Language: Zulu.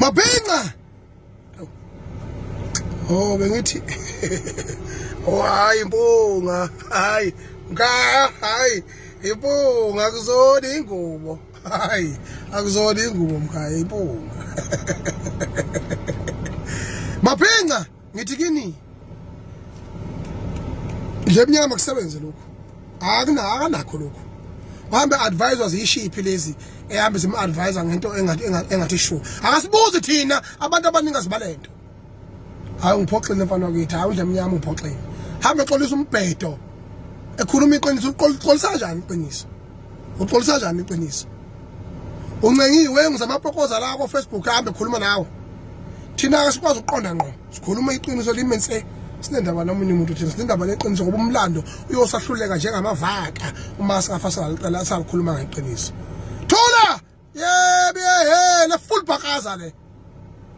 Mabhenqa. Oh bengithi oh hayi impunga hayi hayi impunga akuzona ingubo hayi akuzona ingubo mkhaya impunga Mabhenqa ngithi kini nje mnyama kusebenze lokho akanakho lokho uhambe advisors ishiphi lezi ehambe zima advisor ngento engathi sure akasibuzi thina abantu abaningi asibalento hayi ngiphoxile mfana wakithi hayi nje mnyama ngiphoxile hambe xolisa umbhedo ekhuluma iqiniso uqolisa kanjani iqiniso uqolisa kanjani iqiniso uncengiwe ngizamapokoza la ku Facebook hambe ekhuluma nawe thina asikwazi ukuqonda ngqo sikhuluma iqiniso limense sinendaba nomunye umuntu thina sinendaba leqiniso ngoba umlando uyosahluleka njengamavaka uma singafasa liqala salikhuluma ngeqiniso thola yebe la full bhakaza le